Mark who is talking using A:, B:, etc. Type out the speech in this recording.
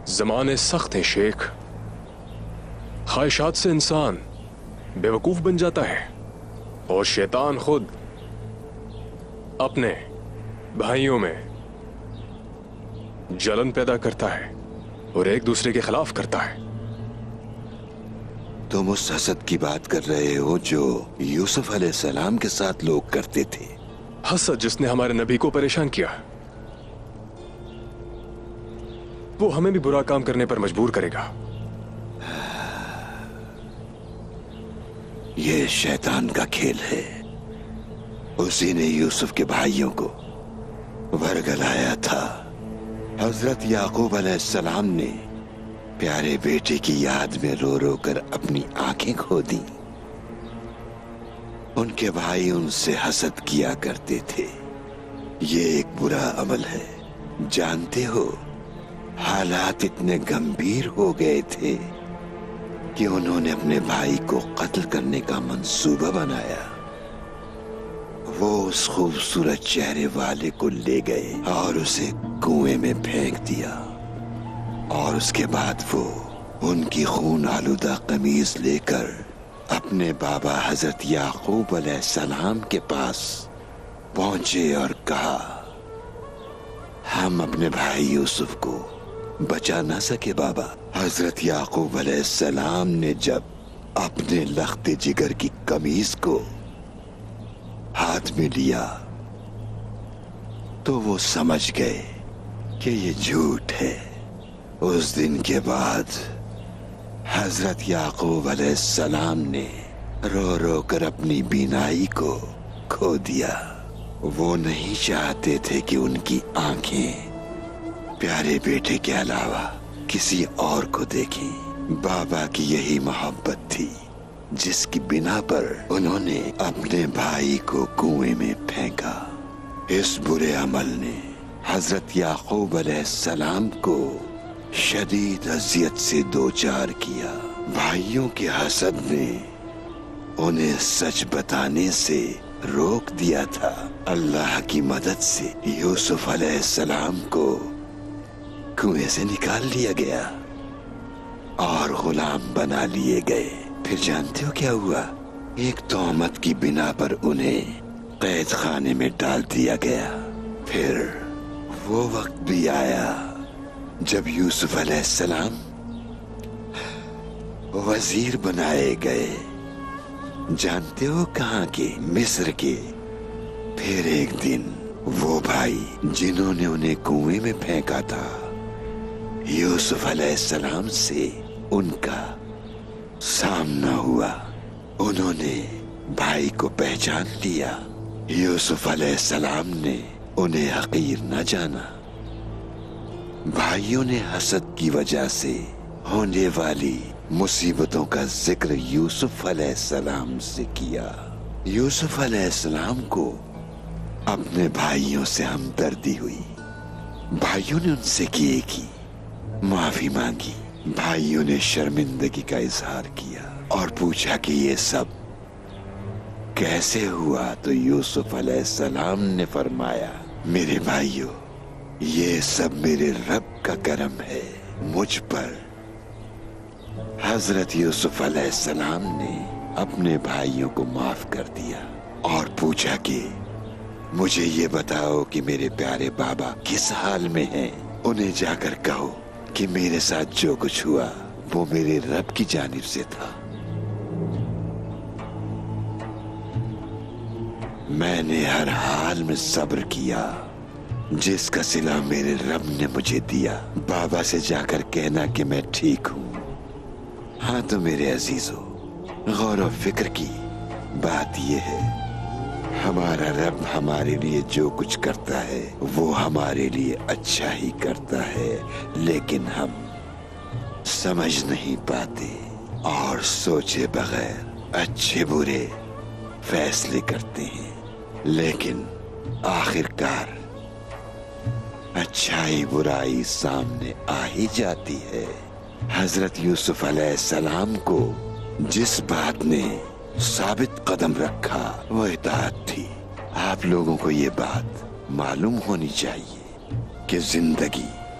A: زمانے سخت ہیں شیخ، خواہشات سے انسان بیوقوف بن جاتا ہے اور شیطان خود اپنے بھائیوں میں جلن پیدا کرتا ہے اور ایک دوسرے کے خلاف کرتا ہے۔
B: تم اس حسد کی بات کر رہے ہو جو یوسف علیہ السلام کے ساتھ لوگ کرتے تھے؟
A: حسد جس نے ہمارے نبی کو پریشان کیا، وہ ہمیں بھی برا کام کرنے پر مجبور کرے گا۔
B: یہ شیطان کا کھیل ہے، اسی نے یوسف کے بھائیوں کو ورگلایا تھا۔ حضرت یعقوب علیہ السلام نے پیارے بیٹے کی یاد میں رو رو کر اپنی آنکھیں کھو دی۔ ان کے بھائی ان سے حسد کیا کرتے تھے۔ یہ ایک برا عمل ہے، جانتے ہو حالات اتنے گمبھیر ہو گئے تھے کہ انہوں نے اپنے بھائی کو قتل کرنے کا منصوبہ بنایا۔ وہ اس خوبصورت چہرے والے کو لے گئے اور اسے کنویں میں پھینک دیا، اور اس کے بعد وہ ان کی خون آلودہ قمیض لے کر اپنے بابا حضرت یعقوب علیہ السلام کے پاس پہنچے اور کہا، ہم اپنے بھائی یوسف کو بچا نہ سکے بابا۔ حضرت یعقوب علیہ السلام نے جب اپنے لخت جگر کی قمیض کو ہاتھ میں لیا تو وہ سمجھ گئے کہ یہ جھوٹ ہے۔ اس دن کے بعد حضرت یعقوب علیہ السلام نے رو رو کر اپنی بینائی کو کھو دیا۔ وہ نہیں چاہتے تھے کہ ان کی آنکھیں پیارے بیٹے کے علاوہ کسی اور کو دیکھیں۔ بابا کی یہی محبت تھی جس کی بنا پر انہوں نے اپنے بھائی کو کنویں میں پھینکا۔ اس برے عمل نے حضرت یعقوب علیہ السلام کو شدید اذیت سے دوچار کیا۔ بھائیوں کے حسد نے انہیں سچ بتانے سے روک دیا تھا۔ اللہ کی مدد سے یوسف علیہ السلام کو کنویں سے نکال لیا گیا اور غلام بنا لیے گئے۔ پھر جانتے ہو کیا ہوا؟ ایک تہمت کی بنا پر انہیں قید خانے میں ڈال دیا گیا۔ پھر وہ وقت بھی آیا جب یوسف علیہ السلام وزیر بنائے گئے۔ جانتے ہو کہاں کے؟ مصر کے۔ پھر ایک دن وہ بھائی جنہوں نے انہیں کنویں میں پھینکا تھا، یوسف علیہ السلام سے ان کا سامنا ہوا۔ انہوں نے بھائی کو پہچان لیا۔ یوسف علیہ السلام نے انہیں حقیر نہ جانا۔ بھائیوں نے حسد کی وجہ سے ہونے والی مصیبتوں کا ذکر یوسف علیہ السلام سے کیا۔ یوسف علیہ السلام کو اپنے بھائیوں سے ہمدردی ہوئی۔ بھائیوں نے ان سے کیے کی معافی مانگی۔ بھائیوں نے شرمندگی کا اظہار کیا اور پوچھا کہ یہ سب کیسے ہوا؟ تو یوسف علیہ السلام نے فرمایا، میرے بھائیوں، یہ سب میرے رب کا کرم ہے مجھ پر۔ حضرت یوسف علیہ السلام نے اپنے بھائیوں کو معاف کر دیا اور پوچھا کہ مجھے یہ بتاؤ کہ میرے پیارے بابا کس حال میں ہیں۔ انہیں جا کر کہو کہ میرے ساتھ جو کچھ ہوا وہ میرے رب کی جانب سے تھا۔ میں نے ہر حال میں صبر کیا جس کا صلہ میرے رب نے مجھے دیا۔ بابا سے جا کر کہنا کہ میں ٹھیک ہوں۔ ہاں تو میرے عزیزو، غور و فکر کی بات یہ ہے، ہمارا رب ہمارے لیے جو کچھ کرتا ہے وہ ہمارے لیے اچھا ہی کرتا ہے، لیکن ہم سمجھ نہیں پاتے اور سوچے بغیر اچھے برے فیصلے کرتے ہیں، لیکن آخر کار اچھائی برائی سامنے آ ہی جاتی ہے۔ حضرت یوسف علیہ السلام کو جس بات نے ثابت قدم رکھا وہ اطاعت تھی۔ آپ لوگوں کو یہ بات معلوم ہونی چاہیے کہ زندگی